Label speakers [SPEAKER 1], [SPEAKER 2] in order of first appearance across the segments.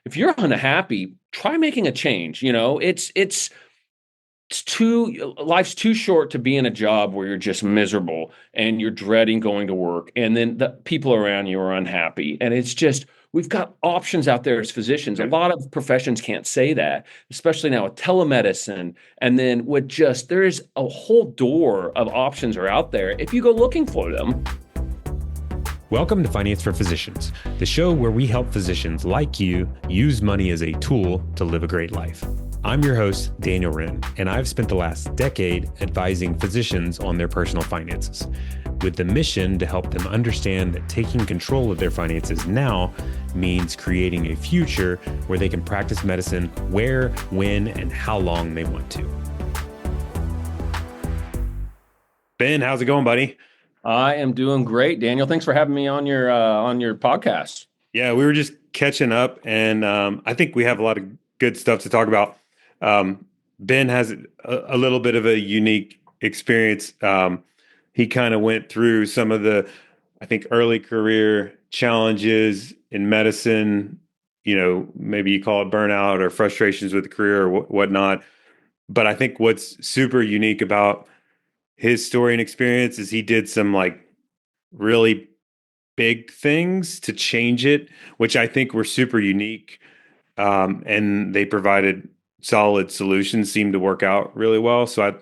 [SPEAKER 1] if you're unhappy, try making a change. Life's too short to be in a job where you're just miserable and you're dreading going to work, and then the people around you are unhappy. And it's just, we've got options out there as physicians. A
[SPEAKER 2] Yeah.
[SPEAKER 1] lot of professions can't say that, especially now with telemedicine. And then with just, there is a whole door of options are out there if you go looking for them.
[SPEAKER 2] Welcome to Finance for Physicians, the show where we help physicians like you use money as a tool to live a great life. I'm your host, Daniel Wren, and I've spent the last decade advising physicians on their personal finances, with the mission to help them understand that taking control of their finances now means creating a future where they can practice medicine where, when, and how long they want to. Ben, how's it going, buddy?
[SPEAKER 1] I am doing great, Daniel. Thanks for having me on your podcast.
[SPEAKER 2] Yeah, we were just catching up, and I think we have a lot of good stuff to talk about. Ben has a little bit of a unique experience. He kind of went through some of the, I think, early career challenges in medicine. Maybe you call it burnout or frustrations with the career or whatnot. But I think what's super unique about his story and experience is he did some like really big things to change it, which I think were super unique. And they provided solid solutions, seemed to work out really well. So I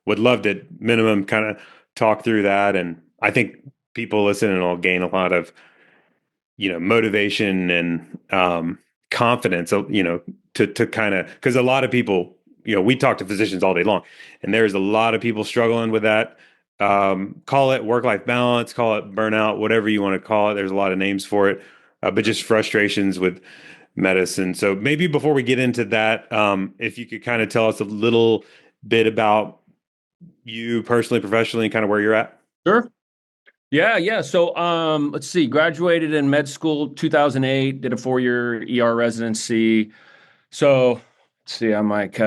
[SPEAKER 2] would love to minimum kind of talk through that. And I think people listening will gain a lot of, motivation and confidence, to kind of, because a lot of people, we talk to physicians all day long, and there's a lot of people struggling with that. Call it work-life balance, call it burnout, whatever you want to call it. There's a lot of names for it, but just frustrations with medicine. So maybe before we get into that, if you could kind of tell us a little bit about you personally, professionally, and kind of where you're at.
[SPEAKER 1] Sure. Yeah. So, let's see. Graduated in med school 2008. Did a 4-year ER residency. So, let's see. I'm like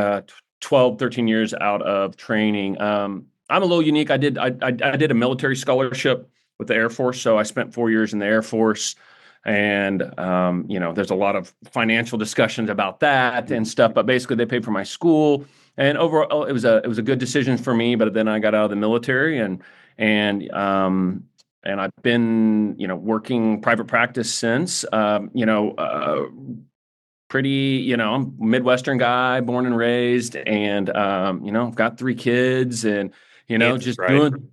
[SPEAKER 1] 12, 13 years out of training. I'm a little unique. I did a military scholarship with the Air Force, so I spent 4 years in the Air Force, and there's a lot of financial discussions about that and stuff. But basically, they paid for my school, and overall, it was a good decision for me. But then I got out of the military, and I've been, working private practice since. I'm a Midwestern guy, born and raised, and got 3 kids, and
[SPEAKER 2] Kansas,
[SPEAKER 1] just
[SPEAKER 2] right?
[SPEAKER 1] doing.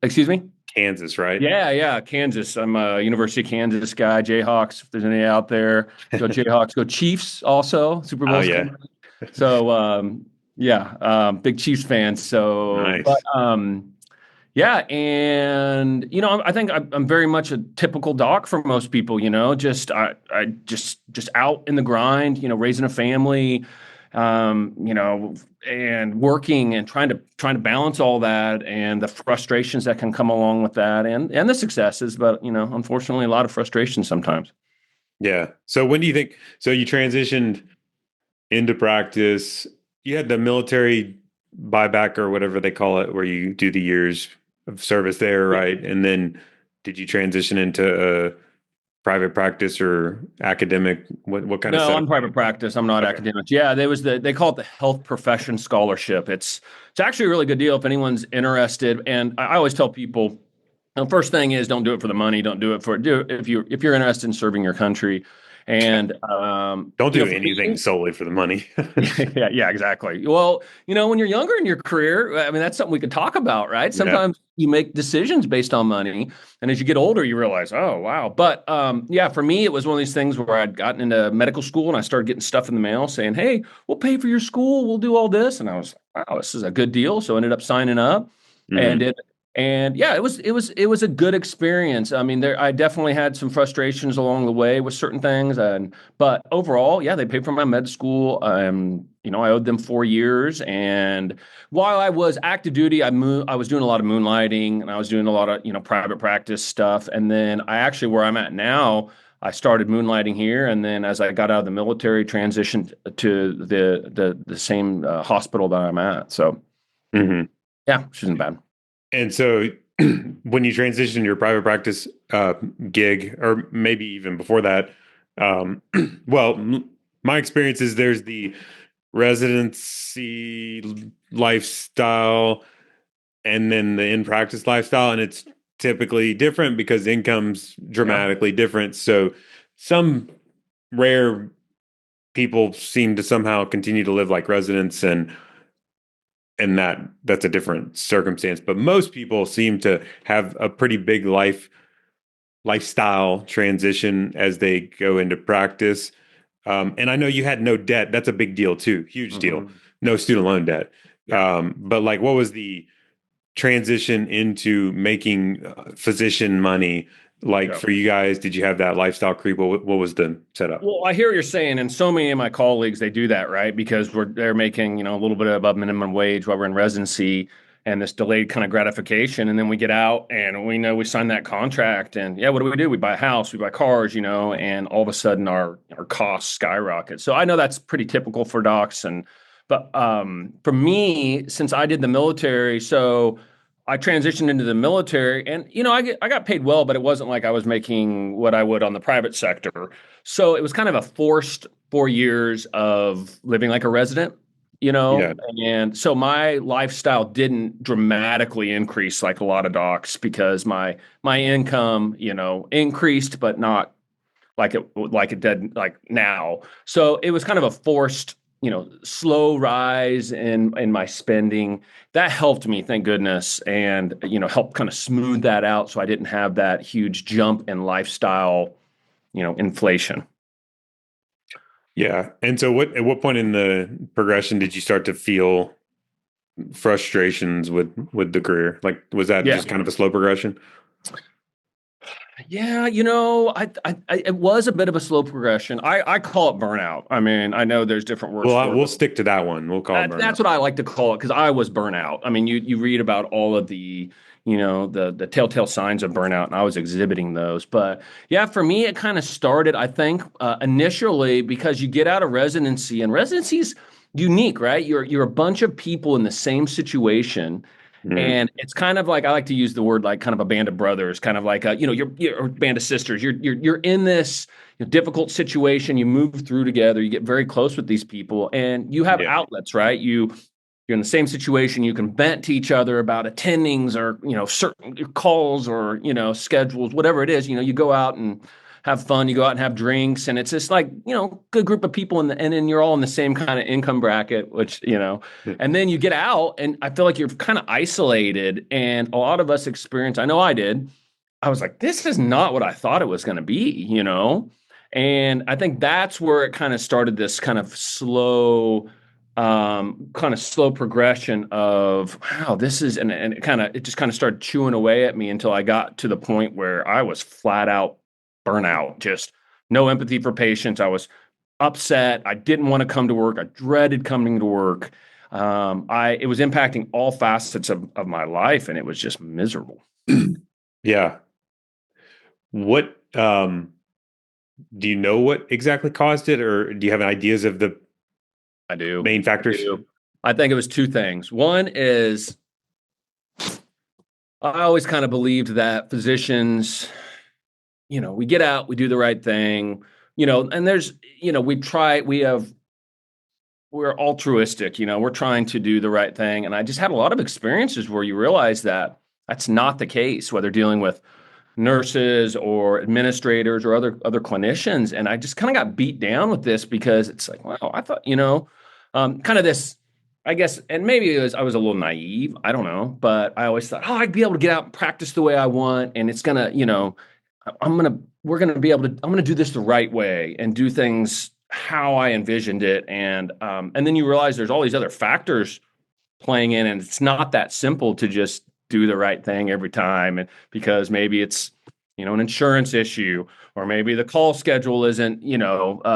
[SPEAKER 1] Excuse me.
[SPEAKER 2] Kansas, right?
[SPEAKER 1] Yeah, Kansas. I'm a University of Kansas guy. Jayhawks, if there's any out there, go Jayhawks. Go Chiefs, also Super
[SPEAKER 2] Oh
[SPEAKER 1] Bowl's
[SPEAKER 2] yeah,
[SPEAKER 1] coming. So yeah, big Chiefs fan. So, but
[SPEAKER 2] nice.
[SPEAKER 1] yeah, and I think I'm very much a typical doc for most people. Just out in the grind. Raising a family, and working and trying to balance all that and the frustrations that can come along with that, and the successes. But unfortunately, a lot of frustration sometimes.
[SPEAKER 2] Yeah. So when do you think? So you transitioned into practice. You had the military buyback or whatever they call it, where you do the years of service there, right? And then did you transition into a private practice or academic? What kind of
[SPEAKER 1] No,
[SPEAKER 2] setup?
[SPEAKER 1] I'm private practice. I'm not
[SPEAKER 2] Okay.
[SPEAKER 1] academic. Yeah, they call it the Health Profession Scholarship. It's actually a really good deal if anyone's interested. And I always tell people, the first thing is don't do it for the money. Don't do it for do it if you're interested in serving your country. And
[SPEAKER 2] Don't do
[SPEAKER 1] for
[SPEAKER 2] anything
[SPEAKER 1] me,
[SPEAKER 2] solely for the money.
[SPEAKER 1] yeah, exactly. Well, when you're younger in your career, I mean, that's something we could talk about, right?
[SPEAKER 2] Yeah.
[SPEAKER 1] Sometimes you make decisions based on money, and as you get older, you realize, oh, wow. But yeah, for me, it was one of these things where I'd gotten into medical school and I started getting stuff in the mail saying, "Hey, we'll pay for your school, we'll do all this," and I was like, "Wow, this is a good deal." So I ended up signing up, and
[SPEAKER 2] Hmm.
[SPEAKER 1] yeah, it was a good experience. I mean, I definitely had some frustrations along the way with certain things, but overall, yeah, they paid for my med school. I owed them 4 years, and while I was active duty, I was doing a lot of moonlighting, and I was doing a lot of private practice stuff. And then I actually, where I'm at now, I started moonlighting here, and then as I got out of the military, transitioned to the same hospital that I'm at. So
[SPEAKER 2] Hmm.
[SPEAKER 1] yeah, which isn't bad.
[SPEAKER 2] And so when you transitioned your private practice gig, or maybe even before that, Um, well, my experience is there's the residency lifestyle and then the in practice lifestyle, and it's typically different because income's
[SPEAKER 1] Yeah.
[SPEAKER 2] dramatically different. So some rare people seem to somehow continue to live like residents, and that's a different circumstance. But most people seem to have a pretty big lifestyle transition as they go into practice. And I know you had no debt. That's a big deal too. Huge deal.
[SPEAKER 1] Hmm.
[SPEAKER 2] No student loan debt.
[SPEAKER 1] Yeah.
[SPEAKER 2] But like, what was the transition into making physician money like
[SPEAKER 1] Yeah.
[SPEAKER 2] for you guys? Did you have that lifestyle creep? What was the setup?
[SPEAKER 1] Well, I hear what you're saying, and so many of my colleagues they do that, right? Because they're making, a little bit above minimum wage while we're in residency and this delayed kind of gratification, and then we get out and we know we signed that contract, and yeah, what do? We buy a house, we buy cars, and all of a sudden our costs skyrocket. So I know that's pretty typical for docs, and but for me, since I did the military, so I transitioned into the military, and I got paid well, but it wasn't like I was making what I would on the private sector. So it was kind of a forced 4 years of living like a resident,
[SPEAKER 2] Yeah.
[SPEAKER 1] and so my lifestyle didn't dramatically increase like a lot of docs because my income, increased, but not like it did like now. So it was kind of a forced, slow rise in my spending. That helped me, thank goodness, and helped kind of smooth that out so I didn't have that huge jump in lifestyle, inflation.
[SPEAKER 2] Yeah. And so at what point in the progression did you start to feel frustrations with the career? Like was that
[SPEAKER 1] Yeah.
[SPEAKER 2] just kind of a slow progression?
[SPEAKER 1] Yeah, it was a bit of a slow progression. I call it burnout. I mean, I know there's different words
[SPEAKER 2] Well,
[SPEAKER 1] for it,
[SPEAKER 2] we'll
[SPEAKER 1] but
[SPEAKER 2] stick to that one. We'll call it
[SPEAKER 1] that's
[SPEAKER 2] burnout.
[SPEAKER 1] what I like to call it because I was burnout. I mean, you read about all of the, the telltale signs of burnout, and I was exhibiting those. But yeah, for me, it kind of started, I think, initially because you get out of residency, and residency's unique, right? You're a bunch of people in the same situation.
[SPEAKER 2] Mm,
[SPEAKER 1] And it's kind of like I like to use the word like kind of a band of brothers, kind of like you're a band of sisters. You're in this difficult situation. You move through together. You get very close with these people, and you have
[SPEAKER 2] yeah.
[SPEAKER 1] outlets, right? You're in the same situation. You can vent to each other about attendings or certain calls or schedules, whatever it is. You go out and have fun. You go out and have drinks, and it's just like good group of people, and then you're all in the same kind of income bracket, which and then you get out, and I feel like you're kind of isolated. And a lot of us experience. I know I did. I was like, this is not what I thought it was going to be. And I think that's where it kind of started this kind of slow progression of wow, this is, and it just kind of started chewing away at me until I got to the point where I was flat out burnout, just no empathy for patients. I was upset. I didn't want to come to work. I dreaded coming to work. It was impacting all facets of my life, and it was just miserable.
[SPEAKER 2] Yeah. What do you know what exactly caused it, or do you have ideas of the
[SPEAKER 1] I do.
[SPEAKER 2] main
[SPEAKER 1] I
[SPEAKER 2] factors?
[SPEAKER 1] do. I think it was two things. One is I always kind of believed that physicians, we get out, we do the right thing, and there's, we're altruistic, we're trying to do the right thing. And I just had a lot of experiences where you realize that that's not the case, whether dealing with nurses or administrators or other clinicians. And I just kind of got beat down with this because it's like, wow, I thought, kind of this, I guess, and maybe I was a little naive. I don't know, but I always thought, oh, I'd be able to get out and practice the way I want, and it's gonna, we're gonna be able to, I'm gonna do this the right way and do things how I envisioned it, and then you realize there's all these other factors playing in, and it's not that simple to just do the right thing every time, and because maybe it's an insurance issue, or maybe the call schedule isn't,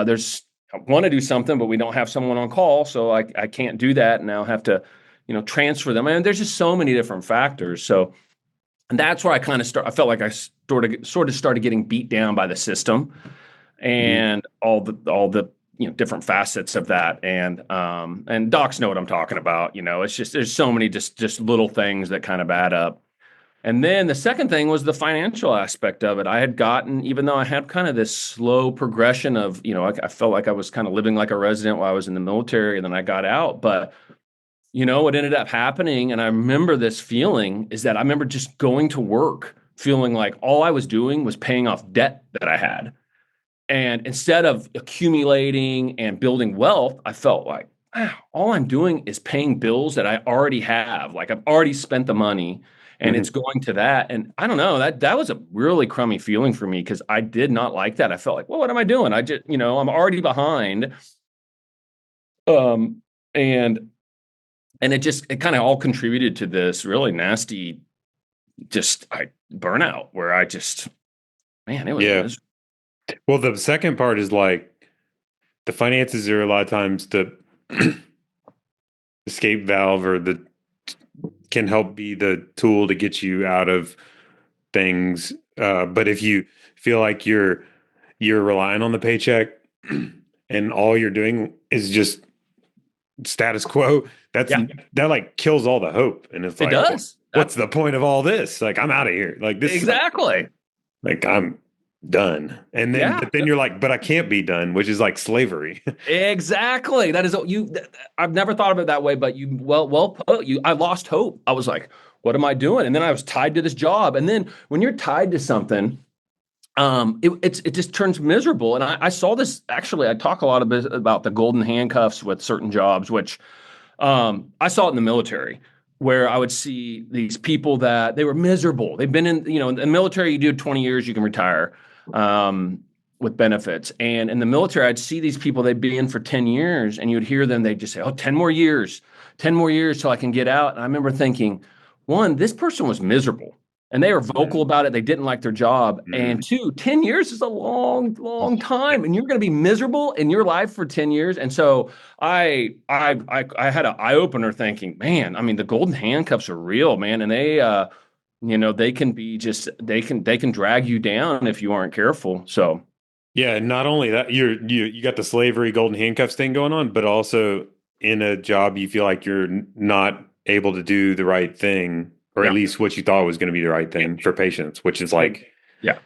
[SPEAKER 1] there's I want to do something but we don't have someone on call, so I can't do that, and now have to transfer them. And there's just so many different factors. So and that's where I felt like I sort of started getting beat down by the system
[SPEAKER 2] Mhm.
[SPEAKER 1] and all the different facets of that. And docs know what I'm talking about. It's just there's so many just little things that kind of add up. And then the second thing was the financial aspect of it. I had gotten, even though I had kind of this slow progression of, I felt like I was kind of living like a resident while I was in the military and then I got out. But, what ended up happening, and I remember this feeling, is that I remember just going to work feeling like all I was doing was paying off debt that I had. And instead of accumulating and building wealth, I felt like, wow, all I'm doing is paying bills that I already have. Like I've already spent the money and
[SPEAKER 2] Hmm.
[SPEAKER 1] it's going to that. And I don't know, that was a really crummy feeling for me because I did not like that. I felt like, well, what am I doing? I just, I'm already behind. Um, and it kind of all contributed to this really nasty burnout where I just, man, it was
[SPEAKER 2] Yeah.
[SPEAKER 1] miserable.
[SPEAKER 2] Well, the second part is like the finances are a lot of times the escape valve or the can help be the tool to get you out of things. But if you feel like you're relying on the paycheck and all you're doing is just status quo,
[SPEAKER 1] Yeah,
[SPEAKER 2] that like kills all the hope. And it's
[SPEAKER 1] it
[SPEAKER 2] like,
[SPEAKER 1] does.
[SPEAKER 2] what's the point of all this? Like, I'm out of here. Like this is
[SPEAKER 1] Exactly.
[SPEAKER 2] like I'm done. And then
[SPEAKER 1] Yeah.
[SPEAKER 2] but then you're like, but I can't be done, which is like slavery.
[SPEAKER 1] Exactly. That is I've never thought of it that way, but well put. I lost hope. I was like, what am I doing? And then I was tied to this job. And then when you're tied to something, it just turns miserable. And I saw this actually. I talk a lot about the golden handcuffs with certain jobs, which I saw it in the military where I would see these people that they were miserable. They've been in the military, you do 20 years, you can retire with benefits. And in the military, I'd see these people, they'd be in for 10 years and you would hear them, they'd just say, oh, 10 more years, 10 more years till I can get out. And I remember thinking, one, this person was miserable and they were vocal
[SPEAKER 2] Mm,
[SPEAKER 1] about it. They didn't like their job. And
[SPEAKER 2] mm.
[SPEAKER 1] two, 10 years is a long, long
[SPEAKER 2] Yeah.
[SPEAKER 1] time. And you're going to be miserable in your life for 10 years. And so I had an eye opener thinking, man, I mean, the golden handcuffs are real, man. And they can be just, they can drag you down if you aren't careful. So
[SPEAKER 2] Yeah, and not only that, you got the slavery golden handcuffs thing going on, but also in a job you feel like you're not able to do the right thing, or at
[SPEAKER 1] yeah,
[SPEAKER 2] least what you thought was going to be the right thing for patients, which is
[SPEAKER 1] Ex-
[SPEAKER 2] like
[SPEAKER 1] yeah.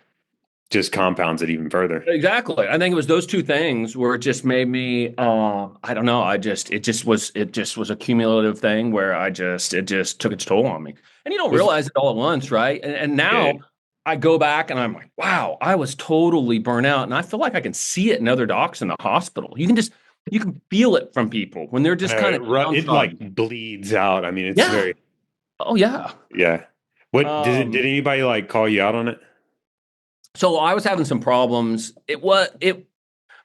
[SPEAKER 2] just compounds it even further.
[SPEAKER 1] Exactly. I think it was those two things where it just made me I don't know, it just was a cumulative thing where it just took its toll on me. And you don't
[SPEAKER 2] Was
[SPEAKER 1] realize it all at once, right? And
[SPEAKER 2] yeah,
[SPEAKER 1] now I go back and I'm like, wow, I was totally burnt out. And I feel like I can see it in other docs in the hospital. You can feel it from people when they're
[SPEAKER 2] I
[SPEAKER 1] just
[SPEAKER 2] know
[SPEAKER 1] kind of
[SPEAKER 2] it like
[SPEAKER 1] downtrodden.
[SPEAKER 2] bleeds out. I mean, it's
[SPEAKER 1] Yeah.
[SPEAKER 2] very
[SPEAKER 1] Oh yeah.
[SPEAKER 2] yeah. What did
[SPEAKER 1] Um
[SPEAKER 2] anybody like call you out on it?
[SPEAKER 1] so I was having some problems.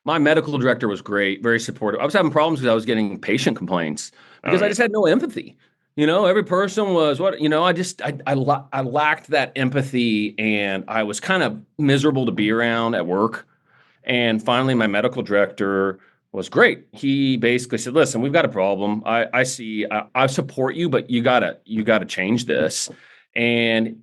[SPEAKER 1] My medical director was great, very supportive. I was having problems because I was getting patient complaints
[SPEAKER 2] Oh
[SPEAKER 1] because I
[SPEAKER 2] yeah.
[SPEAKER 1] just had no empathy. Every person was I lacked that empathy and I was kind of miserable to be around at work. And finally, my medical director was great. He basically said, "Listen, we've got a problem. I see. I support you, but you gotta change this." And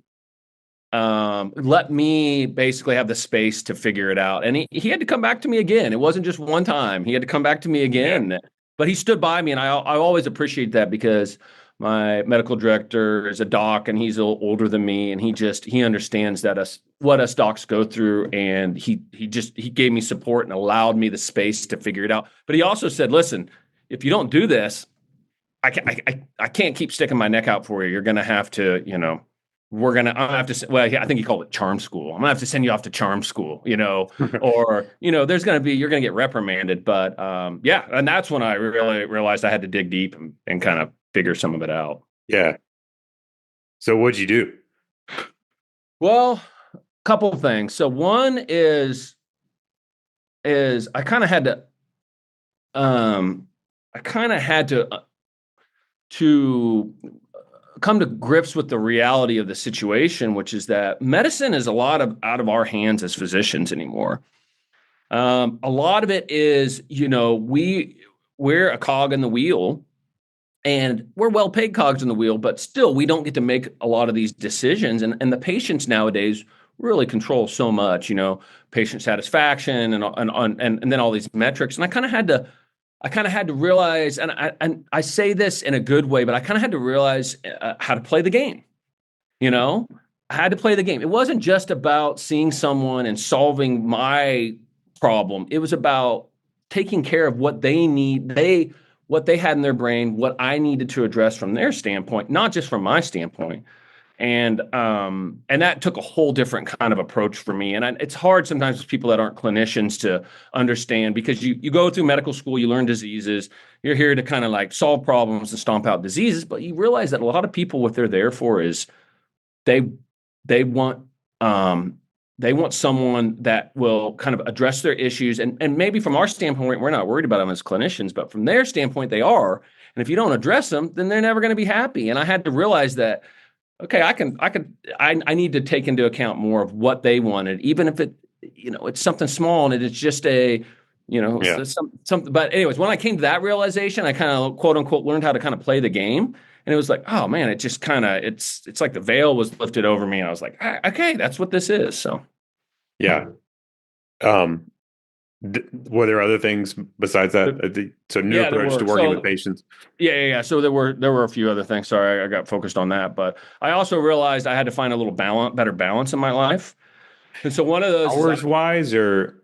[SPEAKER 1] let me basically have the space to figure it out. And he had to come back to me again. It wasn't just one time. He had to come back to me
[SPEAKER 2] Yeah.
[SPEAKER 1] again. But he stood by me, and I always appreciate that because my medical director is a doc, and he's a little older than me, and he understands that what us docs go through, and he gave me support and allowed me the space to figure it out. But he also said, "Listen, if you don't do this, I can't keep sticking my neck out for you. You're gonna have to, I'm gonna have to. Well, I think he called it charm school. I'm gonna have to send you off to charm school, or you're gonna get reprimanded. But yeah, and that's when I really realized I had to dig deep and kind of figure some of it out.
[SPEAKER 2] Yeah. So what'd you do?
[SPEAKER 1] Well, a couple of things. So one is um I kind of had to come to grips with the reality of the situation, which is that medicine is a lot of out of our hands as physicians anymore. A lot of it is, we're a cog in the wheel, and we're well paid cogs in the wheel, but still we don't get to make a lot of these decisions. And the patients nowadays really control so much, patient satisfaction and then all these metrics. And I kind of had to realize, and I say this in a good way, but I kind of had to realize how to play the game. you know, I had to play the game. It wasn't just about seeing someone and solving my problem. It was about taking care of what they need, what they had in their brain, what I needed to address from their standpoint, not just from my standpoint. And that took a whole different kind of approach for me. And it's hard sometimes with people that aren't clinicians to understand, because you go through medical school, you learn diseases, you're here to kind of like solve problems and stomp out diseases, but you realize that a lot of people, what they're there for is they they want um, they want someone that will kind of address their issues. And maybe from our standpoint, we're not worried about them as clinicians, but from their standpoint, they are. And if you don't address them, then they're never going to be happy. And I had to realize that, okay, I need to take into account more of what they wanted, even if it's something small and it's just
[SPEAKER 2] Yeah.
[SPEAKER 1] something. But anyways, when I came to that realization, I kind of quote unquote learned how to kind of play the game. And it was like, oh man, it just kind of, it's like the veil was lifted over me. And I was like, ah, okay, that's what this is. So
[SPEAKER 2] Yeah. Um, were there other things besides that? So new
[SPEAKER 1] yeah, there
[SPEAKER 2] approach to
[SPEAKER 1] were.
[SPEAKER 2] working with patients.
[SPEAKER 1] Yeah. So there were a few other things. Sorry, I got focused on that, but I also realized I had to find a little better balance in my life. And so one of those is,
[SPEAKER 2] Hours wise, or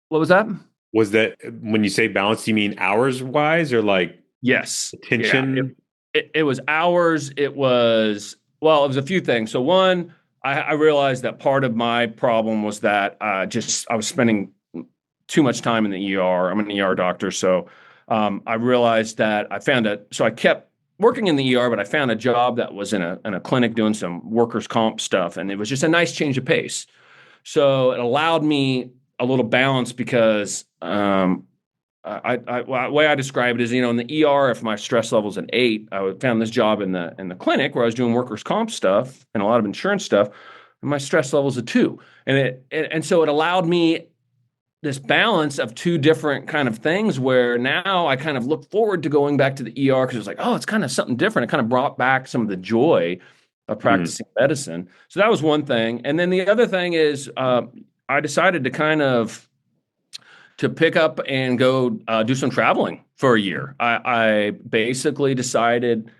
[SPEAKER 1] what was that?
[SPEAKER 2] was that when you say balance, do you mean hours wise or like
[SPEAKER 1] Yes. Yeah. It,
[SPEAKER 2] attention?
[SPEAKER 1] it, it was hours. It was a few things. So one, I realized that part of my problem was that I was spending too much time in the ER. I'm an ER doctor. So I realized that so I kept working in the ER, but I found a job that was in a clinic doing some workers' comp stuff. And it was just a nice change of pace. So it allowed me a little balance because the way I describe it is, in the ER, if my stress level's an 8, I found this job in the clinic where I was doing workers' comp stuff and a lot of insurance stuff, and my stress level's a 2, and so it allowed me this balance of two different kind of things where now I kind of look forward to going back to the ER because it's like, oh, it's kind of something different. It kind of brought back some of the joy of
[SPEAKER 2] Mhm.
[SPEAKER 1] practicing medicine. So that was one thing, and then the other thing is I decided to pick up and go do some traveling for a year. I basically decided,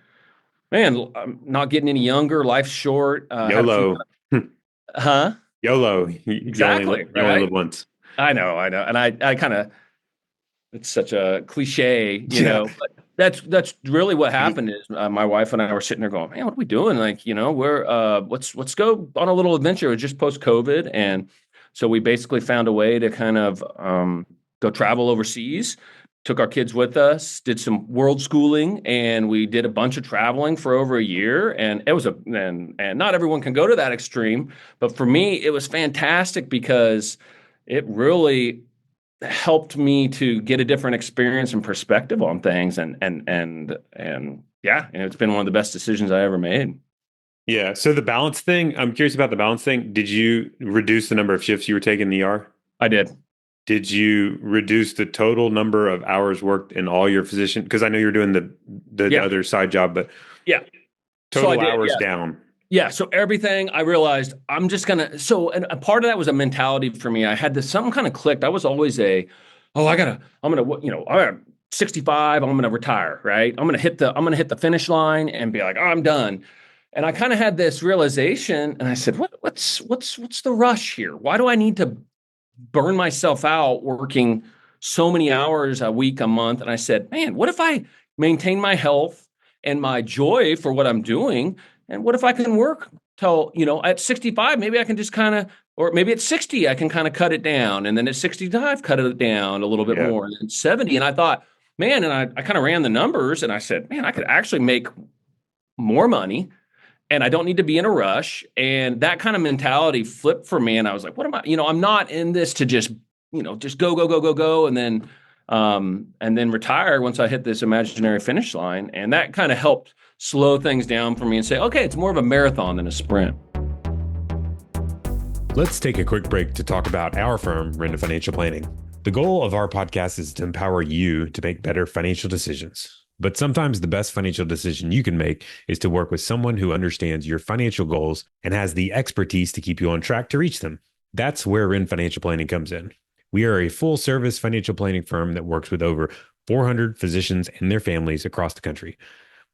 [SPEAKER 1] man, I'm not getting any younger. Life's short. Had a few,
[SPEAKER 2] YOLO.
[SPEAKER 1] huh?
[SPEAKER 2] YOLO.
[SPEAKER 1] Exactly,
[SPEAKER 2] You only live
[SPEAKER 1] right?
[SPEAKER 2] once.
[SPEAKER 1] I know, and I kind of, it's such a cliche,
[SPEAKER 2] Yeah.
[SPEAKER 1] but that's really what happened is my wife and I were sitting there going, man, what are we doing? Like, we're let's go on a little adventure. It was just post COVID, and so we basically found a way to kind of go travel overseas. Took our kids with us, did some world schooling, and we did a bunch of traveling for over a year. And it was and not everyone can go to that extreme, but for me, it was fantastic because it really helped me to get a different experience and perspective on things, and yeah, it's been one of the best decisions I ever made.
[SPEAKER 2] Yeah. So the balance thing, I'm curious about the balance thing. Did you reduce the number of shifts you were taking in the ER?
[SPEAKER 1] I did.
[SPEAKER 2] Did you reduce the total number of hours worked in all your physician? Because I know you're doing the
[SPEAKER 1] Yeah.
[SPEAKER 2] other side job, but
[SPEAKER 1] Yeah. So I
[SPEAKER 2] total
[SPEAKER 1] did.
[SPEAKER 2] hours
[SPEAKER 1] Yeah.
[SPEAKER 2] down.
[SPEAKER 1] Yeah. So everything I realized I'm just gonna and a part of that was a mentality for me. I had this something kind of clicked. I was always oh, I'm gonna, I'm 65, I'm gonna retire, right? I'm gonna hit the finish line and be like, oh, I'm done. And I kind of had this realization, and I said, what's the rush here? Why do I need to burn myself out working so many hours a week, a month? And I said, man, what if I maintain my health and my joy for what I'm doing? And what if I can work till, at 65, maybe I can just kind of, or maybe at 60, I can kind of cut it down. And then at 65, cut it down a little bit
[SPEAKER 2] Yeah.
[SPEAKER 1] more. And then 70. And I thought, man, and I kind of ran the numbers and I said, man, I could actually make more money and I don't need to be in a rush. And that kind of mentality flipped for me. And I was like, what am I, I'm not in this to just go, go, go, go, go. And then retire once I hit this imaginary finish line. And that kind of helped slow things down for me and say, okay, it's more of a marathon than a sprint.
[SPEAKER 2] Let's take a quick break to talk about our firm, Renda Financial Planning. The goal of our podcast is to empower you to make better financial decisions. But sometimes the best financial decision you can make is to work with someone who understands your financial goals and has the expertise to keep you on track to reach them. That's where Ren Financial Planning comes in. We are a full service financial planning firm that works with over 400 physicians and their families across the country.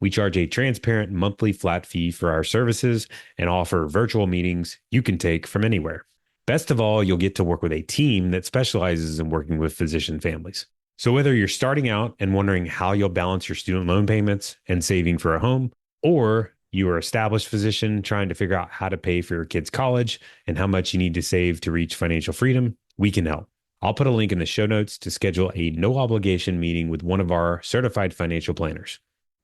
[SPEAKER 2] We charge a transparent monthly flat fee for our services and offer virtual meetings you can take from anywhere. Best of all, you'll get to work with a team that specializes in working with physician families. So whether you're starting out and wondering how you'll balance your student loan payments and saving for a home, or you are an established physician trying to figure out how to pay for your kids' college and how much you need to save to reach financial freedom, we can help. I'll put a link in the show notes to schedule a no obligation meeting with one of our certified financial planners.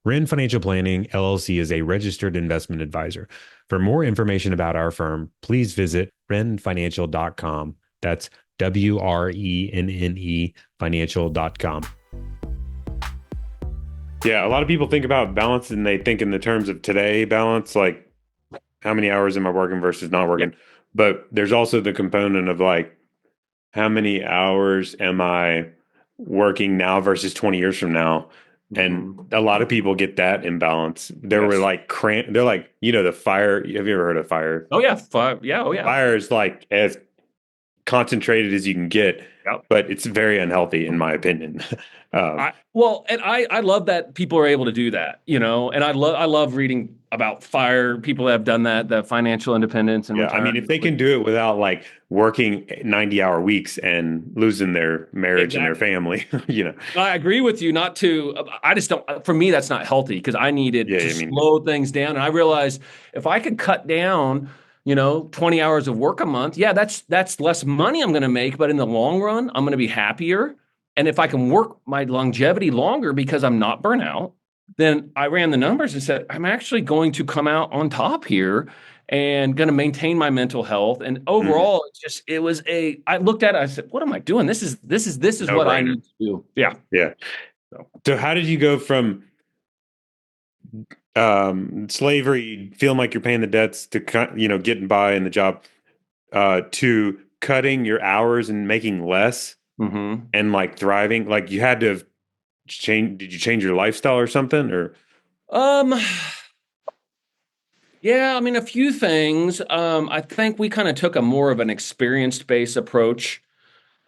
[SPEAKER 2] Wren Financial Planning LLC is a registered investment advisor. For more information about our firm, please visit wrenfinancial.com. That's WRENNE financial.com. Yeah, a lot of people think about balance and they think in the terms of today balance, like how many hours am I working versus not working? But there's also the component of like, how many hours am I working now versus 20 years from now? And a lot of people get that imbalance. They were like they're like, the fire. Have you ever heard of fire?
[SPEAKER 1] Oh yeah, yeah, oh yeah.
[SPEAKER 2] Fire is like as concentrated as you can get, but it's very unhealthy in my opinion.
[SPEAKER 1] I love that people are able to do that, and I love reading about fire, people that have done that, the financial independence and
[SPEAKER 2] I mean, if they can do it without like working 90-hour weeks and losing their marriage and their family,
[SPEAKER 1] I agree with you. I just don't, for me, that's not healthy because I needed to slow things down. And I realized if I could cut down, 20 hours of work a month, that's less money I'm going to make. But in the long run, I'm going to be happier. And if I can work my longevity longer because I'm not burnout, then I ran the numbers and said, I'm actually going to come out on top here and going to maintain my mental health. And overall, I looked at it, I said, what am I doing? This is no what brainer. I need to do. Yeah.
[SPEAKER 2] Yeah. So how did you go from slavery, feeling like you're paying the debts to getting by in the job, to cutting your hours and making less and like thriving? Like you had to change. Did you change your lifestyle or something? Or
[SPEAKER 1] yeah, I mean a few things. I think we kind of took a more of an experience-based approach.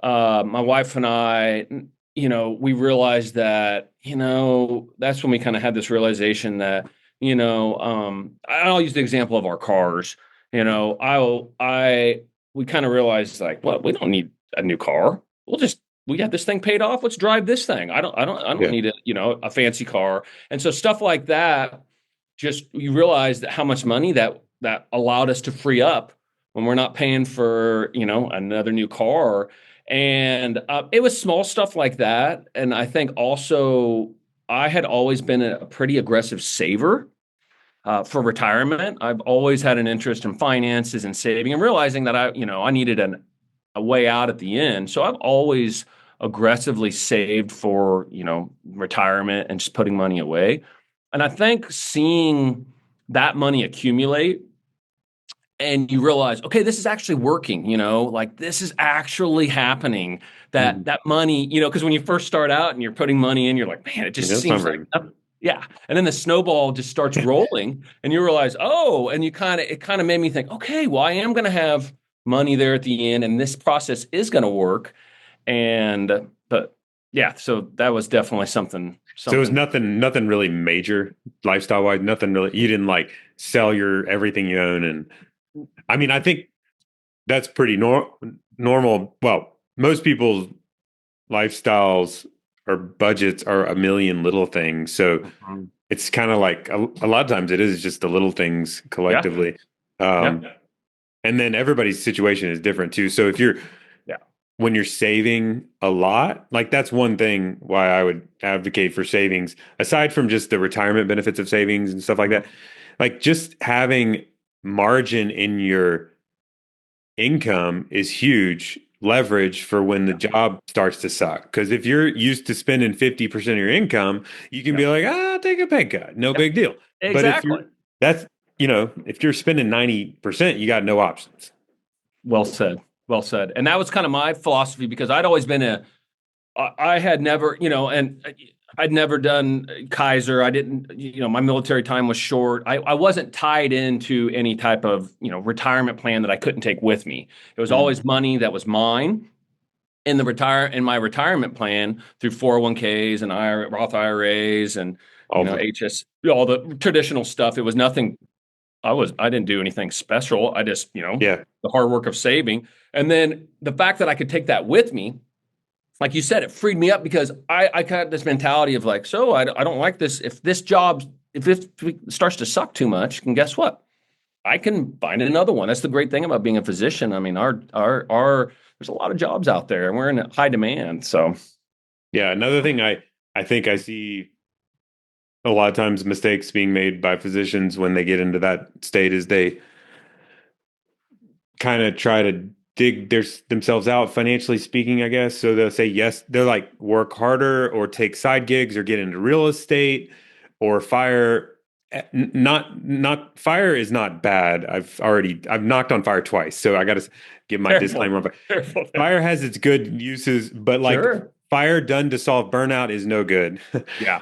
[SPEAKER 1] My wife and I, we realized that, that's when we kind of had this realization that, I'll use the example of our cars. We kind of realized like, well, we don't need a new car. We got this thing paid off. Let's drive this thing. I don't need a fancy car. And so stuff like that, just you realize that how much money that allowed us to free up when we're not paying for, another new car. And it was small stuff like that. And I think also I had always been a pretty aggressive saver for retirement. I've always had an interest in finances and saving and realizing that I needed a way out at the end. So I've always aggressively saved for, retirement and just putting money away. And I think seeing that money accumulate and you realize, okay, this is actually working, like this is actually happening. That money, because when you first start out and you're putting money in, you're like, man, it just seems like, yeah. And then the snowball just starts rolling and you realize, and it kind of made me think, okay, well, I am going to have money there at the end and this process is going to work. But yeah, so that was definitely something.
[SPEAKER 2] So it was nothing really major lifestyle wise, nothing really, you didn't like sell everything you own. And I mean, I think that's pretty normal. Well, most people's lifestyles or budgets are a million little things. So it's kind of like a lot of times it is just the little things collectively. And then everybody's situation is different too. So when you're saving a lot, like that's one thing why I would advocate for savings, aside from just the retirement benefits of savings and stuff like that, like just having margin in your income is huge leverage for when the job starts to suck. Because if you're used to spending 50% of your income, you can be like, take a pay cut. No big deal.
[SPEAKER 1] Exactly.
[SPEAKER 2] But if you're spending 90%, you got no options.
[SPEAKER 1] Well said. Well said. And that was kind of my philosophy because I'd always been I had never, and I'd never done Kaiser. I didn't, my military time was short. I wasn't tied into any type of, retirement plan that I couldn't take with me. It was always money that was mine. in my retirement plan through 401ks and Roth IRAs and
[SPEAKER 2] All the
[SPEAKER 1] HS, all the traditional stuff. It was nothing. I didn't do anything special. I just,
[SPEAKER 2] yeah.
[SPEAKER 1] the hard work of saving. And then the fact that I could take that with me, like you said, it freed me up because I got this mentality of like, so I don't like this. If this job, if it starts to suck too much, and guess what? I can find another one. That's the great thing about being a physician. I mean, there's a lot of jobs out there and we're in high demand. So
[SPEAKER 2] Yeah, another thing I think I see a lot of times mistakes being made by physicians when they get into that state is they kind of try to dig themselves out financially speaking, I guess. So they'll say yes, they're like work harder or take side gigs or get into real estate or fire. Not fire is not bad. I've knocked on fire twice, so I got to give my
[SPEAKER 1] careful,
[SPEAKER 2] disclaimer on fire.
[SPEAKER 1] careful.
[SPEAKER 2] Fire has its good uses, but like
[SPEAKER 1] Sure.
[SPEAKER 2] fire done to solve burnout is no good.
[SPEAKER 1] Yeah.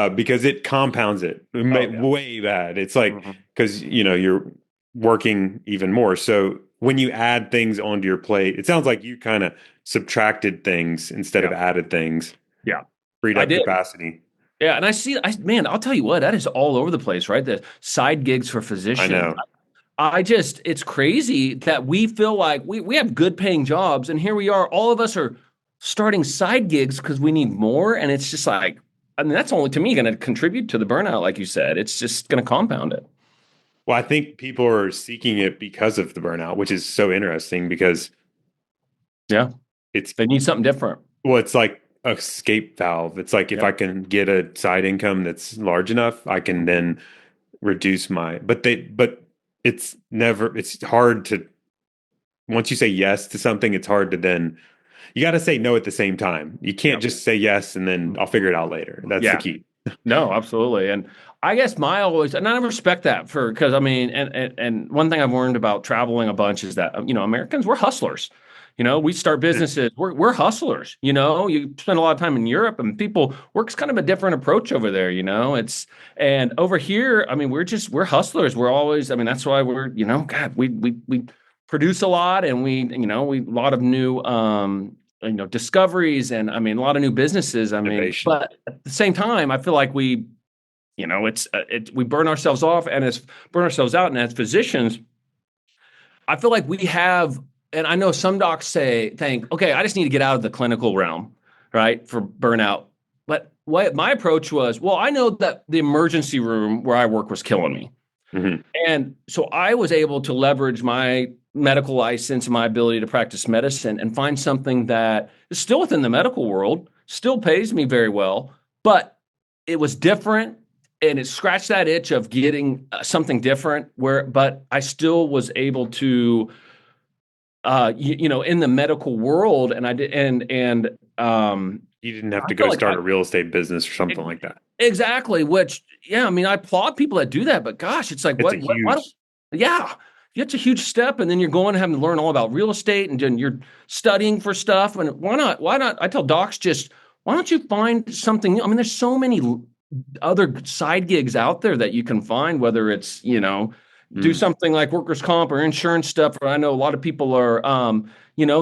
[SPEAKER 2] Because it compounds it
[SPEAKER 1] Oh yeah.
[SPEAKER 2] way bad. It's like
[SPEAKER 1] Mhm.
[SPEAKER 2] because you're working even more. So when you add things onto your plate, it sounds like you kind of subtracted things instead of
[SPEAKER 1] Yeah.
[SPEAKER 2] added things,
[SPEAKER 1] Yeah.
[SPEAKER 2] freed
[SPEAKER 1] I
[SPEAKER 2] up
[SPEAKER 1] did.
[SPEAKER 2] capacity.
[SPEAKER 1] Yeah. And man, I'll tell you what, that is all over the place, right? The side gigs for
[SPEAKER 2] I
[SPEAKER 1] physicians.
[SPEAKER 2] know.
[SPEAKER 1] It's crazy that we feel like we have good paying jobs, and here we are, all of us are starting side gigs because we need more. And it's just like, I mean, that's only to me going to contribute to the burnout, like you said. It's just going to compound it.
[SPEAKER 2] Well, I think people are seeking it because of the burnout, which is so interesting because
[SPEAKER 1] Yeah.
[SPEAKER 2] it's
[SPEAKER 1] They need something different.
[SPEAKER 2] well, it's like a escape valve. It's like if I
[SPEAKER 1] Yep.
[SPEAKER 2] can get a side income that's large enough, I can then reduce but it's hard to once you say yes to something, it's hard to then you got to say no at the same time. You can't
[SPEAKER 1] Yep.
[SPEAKER 2] just say yes and then I'll figure it out later. That's the
[SPEAKER 1] Yeah.
[SPEAKER 2] key.
[SPEAKER 1] No, absolutely. And I guess my always, and I respect that for, because I mean, and one thing I've learned about traveling a bunch is that, Americans, we're hustlers. We start businesses, we're hustlers. You spend a lot of time in Europe and people works kind of a different approach over there, and over here, I mean, we're hustlers. We're always, I mean, that's why we're, God, we produce a lot and we, a lot of new, discoveries and I mean, a lot of new businesses. I mean,
[SPEAKER 2] Innovation.
[SPEAKER 1] but at the same time, I feel like we burn ourselves out. And as physicians, I feel like we have, and I know some docs think, okay, I just need to get out of the clinical realm, right, for burnout. But what my approach was, well, I know that the emergency room where I work was killing me.
[SPEAKER 2] Hmm.
[SPEAKER 1] And so I was able to leverage my medical license and my ability to practice medicine and find something that is still within the medical world, still pays me very well, but it was different and it scratched that itch of getting something different but I still was able to, in the medical world and I did,
[SPEAKER 2] You didn't have
[SPEAKER 1] I
[SPEAKER 2] to
[SPEAKER 1] felt
[SPEAKER 2] go
[SPEAKER 1] like
[SPEAKER 2] start a real estate business or something
[SPEAKER 1] I,
[SPEAKER 2] like that.
[SPEAKER 1] exactly, which, yeah, I mean, I applaud people that do that, but gosh, it's like,
[SPEAKER 2] It's a
[SPEAKER 1] why don't,
[SPEAKER 2] huge
[SPEAKER 1] yeah, it's a huge step. And then you're going and having to learn all about real estate and then you're studying for stuff. And why not? I tell docs why don't you find something new? I mean, there's so many other side gigs out there that you can find, whether it's, do
[SPEAKER 2] mm,
[SPEAKER 1] something like workers' comp or insurance stuff. Or I know a lot of people are,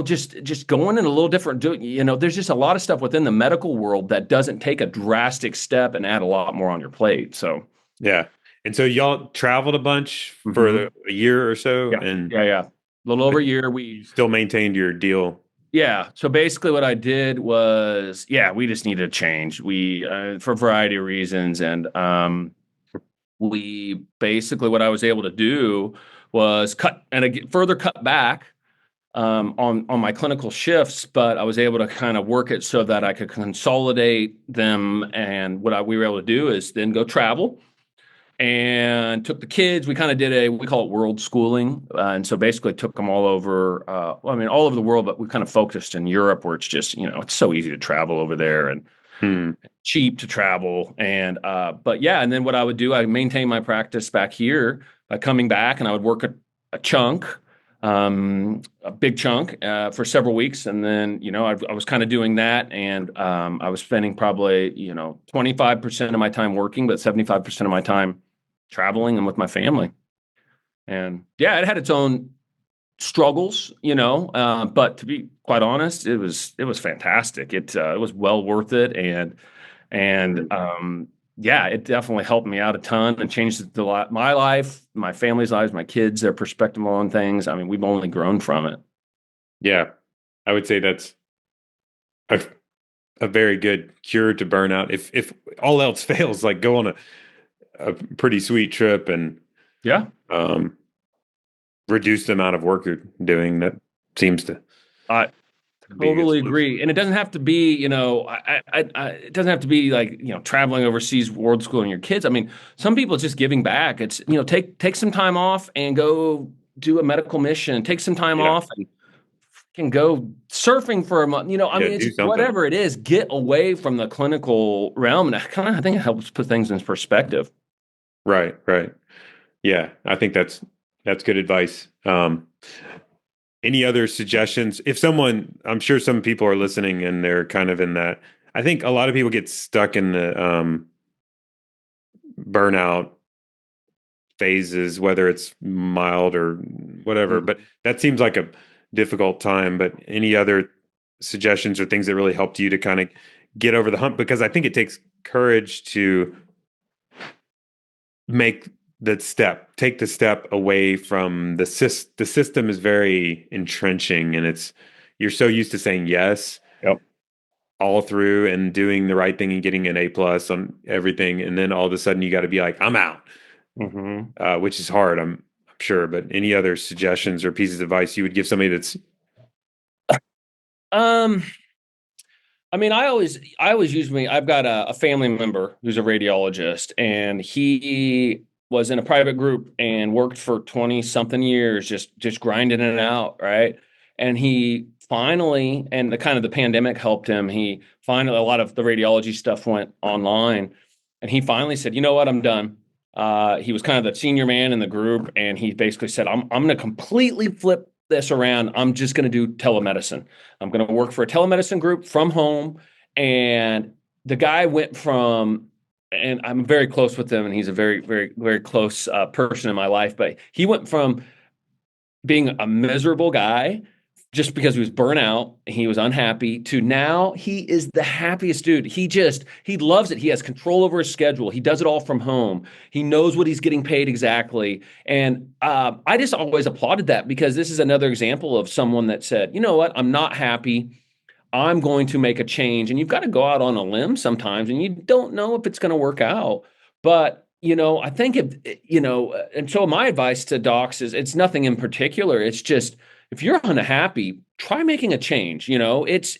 [SPEAKER 1] just going in a little different. There's just a lot of stuff within the medical world that doesn't take a drastic step and add a lot more on your plate. So,
[SPEAKER 2] yeah. And so y'all traveled a bunch for
[SPEAKER 1] mhm.
[SPEAKER 2] a year or so
[SPEAKER 1] Yeah,
[SPEAKER 2] and
[SPEAKER 1] yeah, yeah. A little over
[SPEAKER 2] but
[SPEAKER 1] a year.
[SPEAKER 2] you still maintained your deal.
[SPEAKER 1] Yeah. So basically, what I did was, yeah, we just needed to change. For a variety of reasons, and we basically what I was able to do was cut and again, further cut back on my clinical shifts, but I was able to kind of work it so that I could consolidate them. And we were able to do is then go travel and took the kids. We kind of did we call it world schooling. And so basically took them all over, I mean, all over the world, but we kind of focused in Europe where it's just, it's so easy to travel over there and
[SPEAKER 2] Hmm.
[SPEAKER 1] cheap to travel. But yeah, and then what I would do, I maintain my practice back here by coming back and I would work a chunk, a big chunk for several weeks. And then, I was kind of doing that. And I was spending probably, 25% of my time working, but 75% of my time traveling and with my family. And yeah, it had its own struggles, but to be quite honest, it was fantastic. It was well worth it, and yeah, it definitely helped me out a ton and changed my life, my family's lives, my kids, their perspective on things. I mean, we've only grown from it.
[SPEAKER 2] Yeah, I would say that's a, a very good cure to burnout. If all else fails, like go on a pretty sweet trip and
[SPEAKER 1] Yeah.
[SPEAKER 2] um, reduce the amount of work you're doing. That seems to
[SPEAKER 1] I
[SPEAKER 2] be a good
[SPEAKER 1] totally
[SPEAKER 2] solution.
[SPEAKER 1] agree. And it doesn't have to be, it doesn't have to be like, traveling overseas, world schooling your kids. I mean, some people it's just giving back. It's, take some time off and go do a medical mission, take some time
[SPEAKER 2] Yeah,
[SPEAKER 1] off and can go surfing for a month. I
[SPEAKER 2] yeah,
[SPEAKER 1] mean, it's
[SPEAKER 2] do
[SPEAKER 1] just
[SPEAKER 2] something.
[SPEAKER 1] whatever it is, get away from the clinical realm. And I think it helps put things in perspective.
[SPEAKER 2] Right, right. Yeah, I think that's good advice. Any other suggestions? If someone, I'm sure some people are listening and they're kind of in that. I think a lot of people get stuck in the burnout phases, whether it's mild or whatever.
[SPEAKER 1] Mm.
[SPEAKER 2] But that seems like a difficult time. But any other suggestions or things that really helped you to kind of get over the hump? Because I think it takes courage to make take the step away from the system is very entrenching, and it's you're so used to saying yes
[SPEAKER 1] Yep.
[SPEAKER 2] all through and doing the right thing and getting an A plus on everything, and then all of a sudden you got to be like, I'm out,
[SPEAKER 1] Hmm.
[SPEAKER 2] which is hard. I'm sure. But any other suggestions or pieces of advice you would give somebody that's
[SPEAKER 1] Um, I mean, I always use me. I've got a family member who's a radiologist, and he was in a private group and worked for 20 something years, just grinding it out, right? And he finally, and the kind of the pandemic helped him. He finally, a lot of the radiology stuff went online, and he finally said, "You know what? I'm done." He was kind of the senior man in the group, and he basically said, "I'm going to completely flip this around. I'm just going to do telemedicine." I'm going to work for a telemedicine group from home. And the guy went from, and I'm very close with him, and he's a very, very, very close person in my life, but he went from being a miserable guy just because he was burnt out, he was unhappy, to now he is the happiest dude. He loves it. He has control over his schedule. He does it all from home. He knows what he's getting paid exactly. And I just always applauded that because this is another example of someone that said, you know what, I'm not happy. I'm going to make a change. And you've got to go out on a limb sometimes, and you don't know if it's going to work out. But, I think and so my advice to docs is it's nothing in particular. It's just if you're unhappy, try making a change. Life's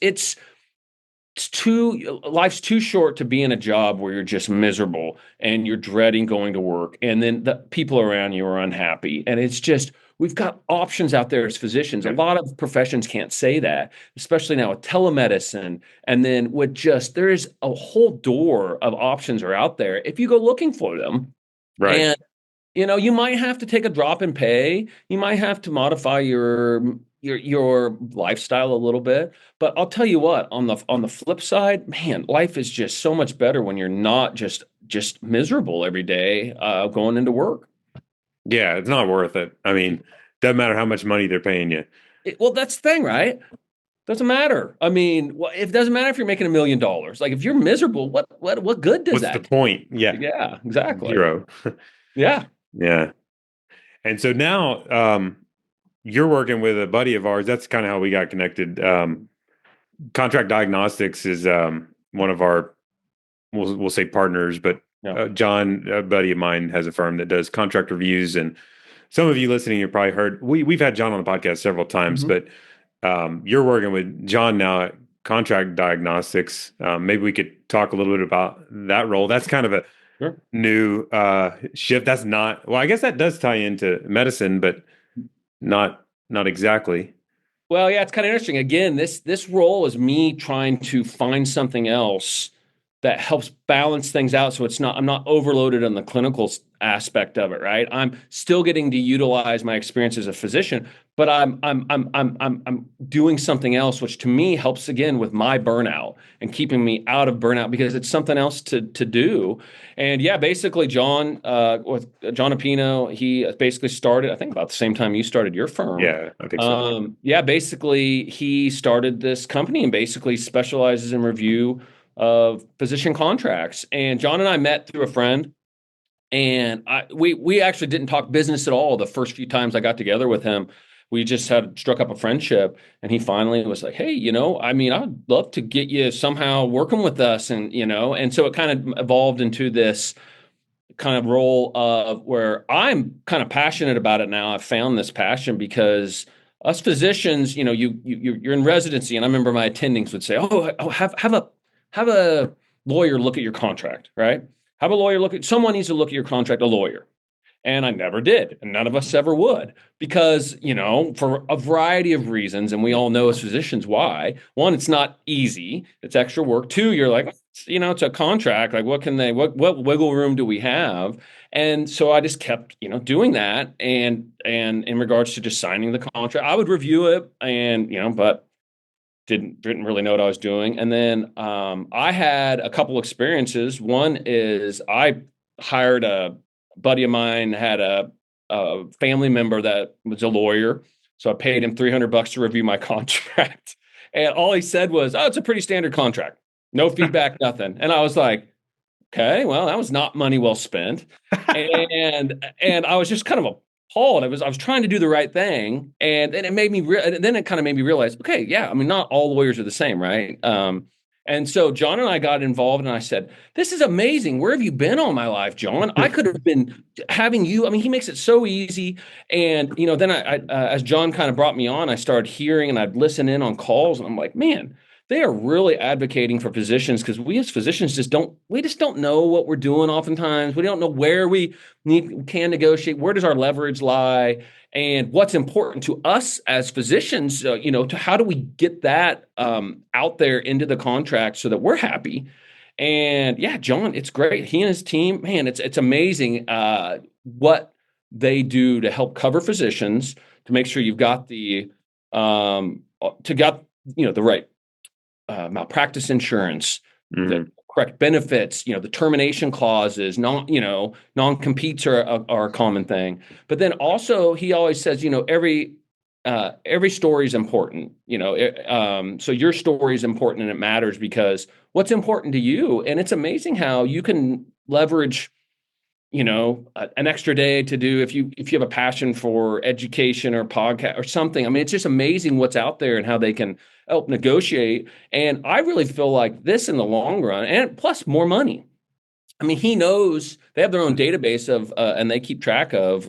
[SPEAKER 1] too short to be in a job where you're just miserable and you're dreading going to work, and then the people around you are unhappy. And it's just we've got options out there as physicians. A
[SPEAKER 2] yeah,
[SPEAKER 1] lot of professions can't say that, especially now with telemedicine. And then with just there is a whole door of options are out there if you go looking for them.
[SPEAKER 2] right.
[SPEAKER 1] And you might have to take a drop in pay. You might have to modify your lifestyle a little bit. But I'll tell you what, on the flip side, man, life is just so much better when you're not just miserable every day going into work.
[SPEAKER 2] Yeah, it's not worth it. I mean, doesn't matter how much money they're paying you.
[SPEAKER 1] Well, that's the thing, right? Doesn't matter. I mean, it doesn't matter if you're making $1 million. Like if you're miserable, what good does
[SPEAKER 2] What's the
[SPEAKER 1] that do?
[SPEAKER 2] point? Yeah,
[SPEAKER 1] Yeah, exactly.
[SPEAKER 2] zero.
[SPEAKER 1] Yeah.
[SPEAKER 2] Yeah. And so now you're working with a buddy of ours. That's kind of how we got connected. Contract Diagnostics is one of our, we'll say partners, but
[SPEAKER 1] Yeah.
[SPEAKER 2] John, a buddy of mine, has a firm that does contract reviews. And some of you listening, you probably heard, we've had John on the podcast several times,
[SPEAKER 1] Mhm.
[SPEAKER 2] but you're working with John now at Contract Diagnostics. Maybe we could talk a little bit about that role. That's kind of a
[SPEAKER 1] Sure.
[SPEAKER 2] new shift. That's not, well, I guess that does tie into medicine, but not exactly.
[SPEAKER 1] Well, yeah, it's kind of interesting. Again, this role is me trying to find something else that helps balance things out so I'm not overloaded on the clinical aspect of it, right? I'm still getting to utilize my experience as a physician, but I'm doing something else, which to me helps again with my burnout and keeping me out of burnout because it's something else to do. And yeah, basically with John Apino, he basically started, I think about the same time you started your firm.
[SPEAKER 2] Yeah, I think so.
[SPEAKER 1] Yeah, basically he started this company and basically specializes in review of physician contracts. And John and I met through a friend, and we actually didn't talk business at all the first few times I got together with him. We just had struck up a friendship, and he finally was like, "Hey, I mean, I'd love to get you somehow working with us," and so it kind of evolved into this kind of role of where I'm kind of passionate about it now. I've found this passion because us physicians, you're in residency, and I remember my attendings would say, "Oh, have a lawyer look at your contract, right? Have a lawyer look at someone needs to look at your contract, a lawyer." And I never did. And none of us ever would because, for a variety of reasons, and we all know as physicians why. One, it's not easy, it's extra work. Two, you're like, it's a contract. Like, what wiggle room do we have? And so I just kept, doing that. And in regards to just signing the contract, I would review it and, but didn't really know what I was doing. And then I had a couple experiences. One is I hired a buddy of mine had a family member that was a lawyer, so I paid him $300 to review my contract, and all he said was, "Oh, it's a pretty standard contract, no feedback, nothing." And I was like, "Okay, well, that was not money well spent," and I was just kind of appalled. I was trying to do the right thing, and then it kind of made me realize, okay, yeah, I mean, not all lawyers are the same, right? And so John and I got involved, and I said, "This is amazing. Where have you been all my life, John? I could have been having you. I mean, he makes it so easy." And then as John kind of brought me on, I started hearing, and I'd listen in on calls, and I'm like, man, they are really advocating for physicians because we as physicians just don't know what we're doing oftentimes. We don't know where we can negotiate. Where does our leverage lie? And what's important to us as physicians, to how do we get that out there into the contract so that we're happy? And yeah, John, it's great. He and his team, man, it's amazing what they do to help cover physicians to make sure you've got the right malpractice insurance, the
[SPEAKER 2] Hmm.
[SPEAKER 1] correct benefits, the termination clauses, non-competes are a common thing. But then also he always says, every story is important, so your story is important and it matters because what's important to you. And it's amazing how you can leverage an extra day to do if you have a passion for education or podcast or something. I mean, it's just amazing what's out there and how they can help negotiate. And I really feel like this in the long run, and plus more money. I mean, he knows they have their own database and they keep track of,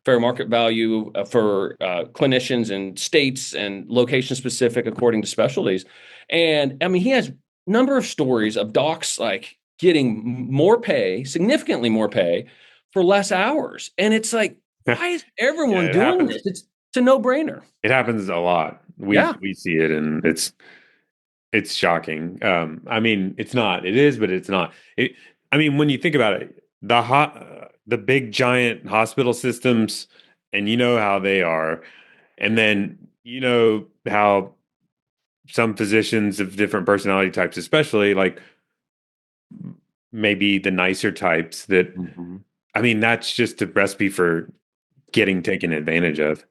[SPEAKER 1] fair market value for clinicians and states and location specific according to specialties. And I mean, he has number of stories of docs like getting more pay, significantly more pay for less hours. And it's like, why is
[SPEAKER 2] Yeah,
[SPEAKER 1] everyone
[SPEAKER 2] it
[SPEAKER 1] doing
[SPEAKER 2] happens.
[SPEAKER 1] this? It's a no brainer.
[SPEAKER 2] It happens a lot. We
[SPEAKER 1] Yeah.
[SPEAKER 2] we see it, and it's shocking. I mean, it's not. It is, but it's not. I mean, when you think about it, the big giant hospital systems, and you know how they are, and then you know how some physicians of different personality types, especially like maybe the nicer types, that
[SPEAKER 1] Mhm.
[SPEAKER 2] I mean, that's just a recipe for getting taken advantage of.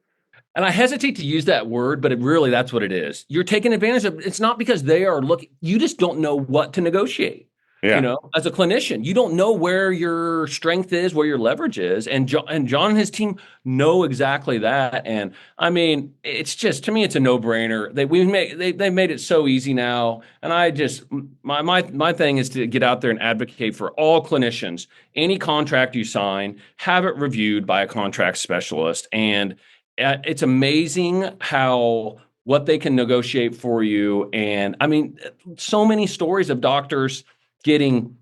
[SPEAKER 1] And I hesitate to use that word, but that's what it is. You're taking advantage of it's not because they are looking, you just don't know what to negotiate.
[SPEAKER 2] Yeah.
[SPEAKER 1] As a clinician, you don't know where your strength is, where your leverage is. And John and his team know exactly that. And I mean, it's just to me, it's a no-brainer. They made it so easy now. And I just my thing is to get out there and advocate for all clinicians. Any contract you sign, have it reviewed by a contract specialist. And it's amazing how what they can negotiate for you. And I mean, so many stories of doctors getting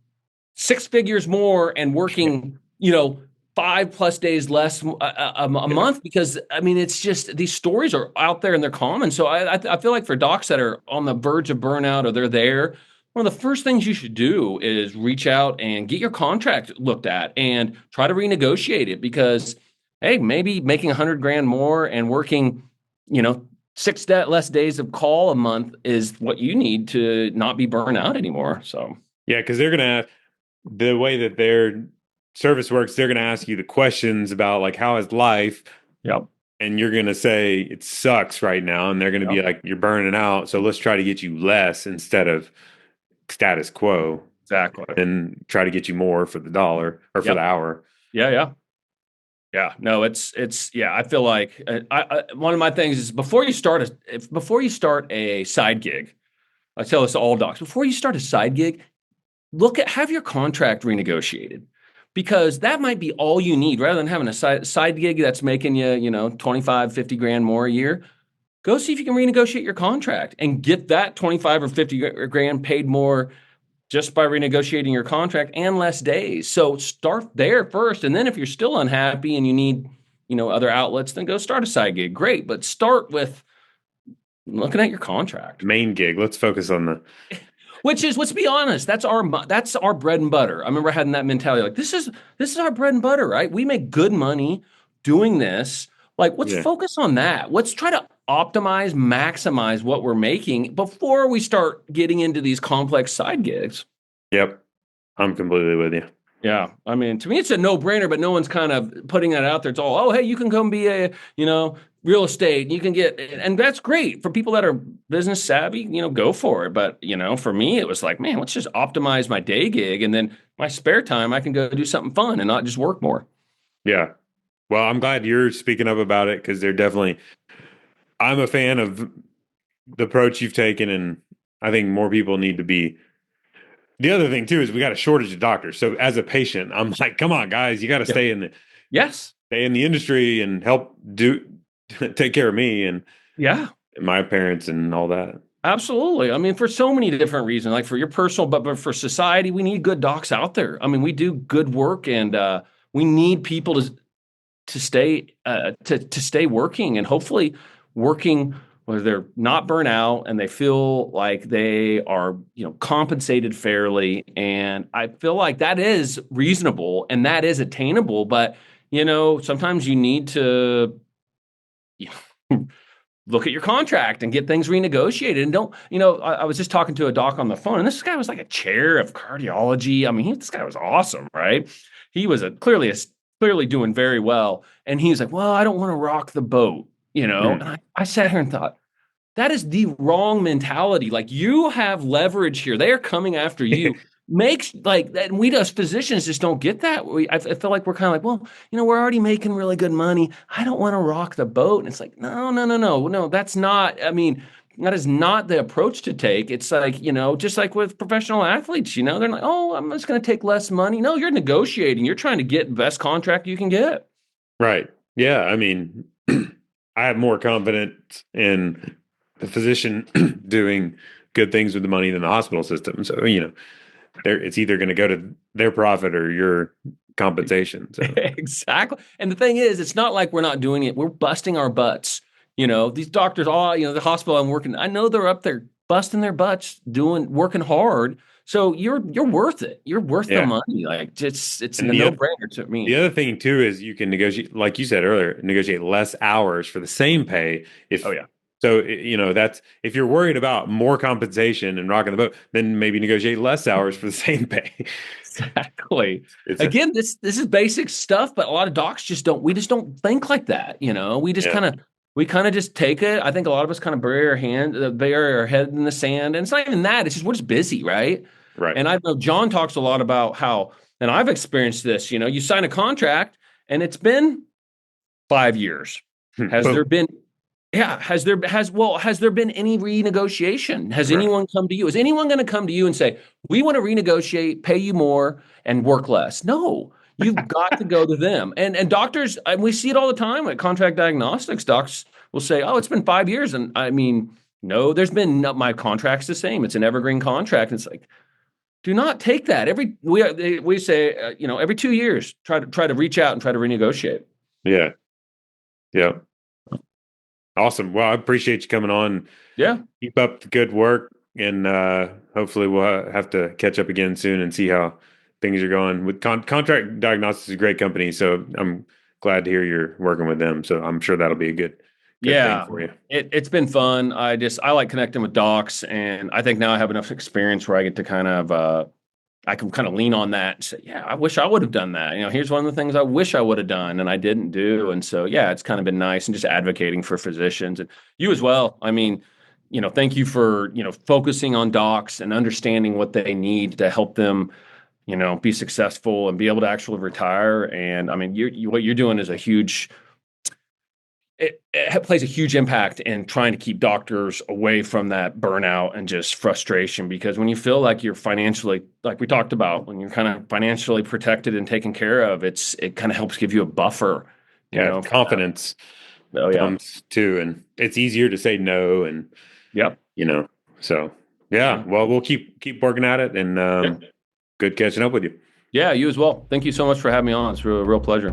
[SPEAKER 1] six figures more and working, 5+ days less a
[SPEAKER 2] Yeah.
[SPEAKER 1] month because I mean, it's just these stories are out there and they're common. So I feel like for docs that are on the verge of burnout or they're there, one of the first things you should do is reach out and get your contract looked at and try to renegotiate it because, hey, maybe making 100 grand more and working, you know, less days of call a month is what you need to not be burnt out anymore. So,
[SPEAKER 2] Yeah, because they're gonna the way that their service works, they're gonna ask you the questions about like how is life,
[SPEAKER 1] yep,
[SPEAKER 2] and you're gonna say it sucks right now, and they're gonna be
[SPEAKER 1] yep,
[SPEAKER 2] like you're burning out, so let's try to get you less instead of status quo,
[SPEAKER 1] exactly.
[SPEAKER 2] and try to get you more for the dollar or for the
[SPEAKER 1] Yep.
[SPEAKER 2] hour.
[SPEAKER 1] Yeah, yeah. Yeah, no, yeah. I feel like one of my things is before you start a side gig, I tell this to all docs before you start a side gig, have your contract renegotiated because that might be all you need rather than having a side gig that's making you 25, 50 grand more a year. Go see if you can renegotiate your contract and get that 25 or 50 grand paid more just by renegotiating your contract and less days. So start there first. And then if you're still unhappy and you need, other outlets, then go start a side gig. Great. But start with looking at your contract.
[SPEAKER 2] Main gig. Let's focus on the
[SPEAKER 1] Which is, let's be honest, that's our bread and butter. I remember having that mentality, like this is our bread and butter, right? We make good money doing this. Like, let's
[SPEAKER 2] yeah.
[SPEAKER 1] focus on that. Let's try to maximize what we're making before we start getting into these complex side gigs.
[SPEAKER 2] Yep. I'm completely with you.
[SPEAKER 1] Yeah, I mean, to me, it's a no-brainer, but no one's kind of putting that out there. It's all, oh, hey, you can come be real estate. You can get, and that's great for people that are business savvy. Go for it. But for me, it was like, man, let's just optimize my day gig, and then my spare time, I can go do something fun and not just work more.
[SPEAKER 2] Yeah. Well, I'm glad you're speaking up about it because they're definitely, I'm a fan of the approach you've taken, and I think more people need to be. The other thing too is we got a shortage of doctors. So as a patient, I'm like, come on, guys, you got to
[SPEAKER 1] Yeah. Yes.
[SPEAKER 2] stay in the industry and help do take care of me and
[SPEAKER 1] Yeah.
[SPEAKER 2] my parents and all that.
[SPEAKER 1] Absolutely. I mean, for so many different reasons, like for your personal, but for society, we need good docs out there. I mean, we do good work, and we need people to stay working and hopefully working where they're not burnt out and they feel like they are compensated fairly. And I feel like that is reasonable and that is attainable, but sometimes you need to look at your contract and get things renegotiated. And don't, I was just talking to a doc on the phone, and this guy was like a chair of cardiology. I mean, this guy was awesome, right? He was clearly doing very well. And he was like, well, I don't want to rock the boat,
[SPEAKER 2] Hmm.
[SPEAKER 1] And I sat here and thought, that is the wrong mentality. Like, you have leverage here. They are coming after you. Makes like that. And we as physicians just don't get that. I feel like we're kind of like, well, we're already making really good money. I don't want to rock the boat. And it's like, no, no, no, no, no. That's not. I mean, that is not the approach to take. It's like, just like with professional athletes. They're like, oh, I'm just going to take less money. No, you're negotiating. You're trying to get the best contract you can get.
[SPEAKER 2] Right. Yeah. I mean, I have more confidence in the physician doing good things with the money than the hospital system. So, it's either going to go to their profit or your compensation. So,
[SPEAKER 1] Exactly. And the thing is, it's not like we're not doing it. We're busting our butts. These doctors, all, the hospital I'm working, I know they're up there busting their butts, working hard. So you're worth it. You're worth the
[SPEAKER 2] yeah.
[SPEAKER 1] money. Like, it's a
[SPEAKER 2] And
[SPEAKER 1] no-brainer to
[SPEAKER 2] the
[SPEAKER 1] me.
[SPEAKER 2] other thing too is you can negotiate, like you said earlier, negotiate less hours for the same pay.
[SPEAKER 1] Oh
[SPEAKER 2] If
[SPEAKER 1] yeah.
[SPEAKER 2] so, that's if you're worried about more compensation and rocking the boat, then maybe negotiate less hours for the same pay.
[SPEAKER 1] Exactly.
[SPEAKER 2] It's a
[SPEAKER 1] Again, this is basic stuff, but a lot of docs we just don't think like that.
[SPEAKER 2] yeah,
[SPEAKER 1] We kind of just take it. I think a lot of us kind of bury our head in the sand. And it's not even that. It's just we're just busy, right?
[SPEAKER 2] right.
[SPEAKER 1] And I know John talks a lot about how, and I've experienced this, you sign a contract and it's been 5 years. Has there
[SPEAKER 2] Boom.
[SPEAKER 1] been yeah, has there been any renegotiation? Has
[SPEAKER 2] Right.
[SPEAKER 1] anyone come to you? Is anyone going to come to you and say, "We want to renegotiate, pay you more and work less?" No. You've got to go to them. And doctors, and we see it all the time at contract diagnostics. Docs will say, "Oh, it's been 5 years." And I mean, no, there's been no, my contract's the same. It's an evergreen contract. And it's like, do not take that. We say, every 2 years, try to reach out and try to renegotiate.
[SPEAKER 2] Yeah. Yeah. Awesome. Well, I appreciate you coming on.
[SPEAKER 1] Yeah.
[SPEAKER 2] Keep up the good work. and hopefully we'll have to catch up again soon and see how things are going. With Contract Diagnostics is a great company, so I'm glad to hear you're working with them. So I'm sure that'll be a good thing
[SPEAKER 1] Yeah,
[SPEAKER 2] for you.
[SPEAKER 1] it's been fun. I like connecting with docs, and I think now I have enough experience where I get to kind of I can kind of lean on that and say, yeah, I wish I would have done that. Here's one of the things I wish I would have done and I didn't do. And so, yeah, it's kind of been nice and just advocating for physicians and you as well. I mean, thank you for, focusing on docs and understanding what they need to help them, be successful and be able to actually retire. And I mean, what you're doing is it plays a huge impact in trying to keep doctors away from that burnout and just frustration. Because when you feel like you're financially, like we talked about, when you're kind of financially protected and taken care of, it kind of helps give you a buffer,
[SPEAKER 2] Yeah, confidence
[SPEAKER 1] Oh yeah.
[SPEAKER 2] comes too, and it's easier to say no, and
[SPEAKER 1] Yep.
[SPEAKER 2] So yeah. Well, we'll keep working at it, and good catching up with you.
[SPEAKER 1] Yeah, you as well. Thank you so much for having me on. It's a real pleasure.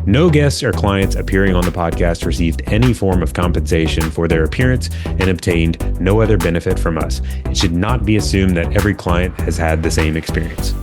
[SPEAKER 2] No guests or clients appearing on the podcast received any form of compensation for their appearance and obtained no other benefit from us. It should not be assumed that every client has had the same experience.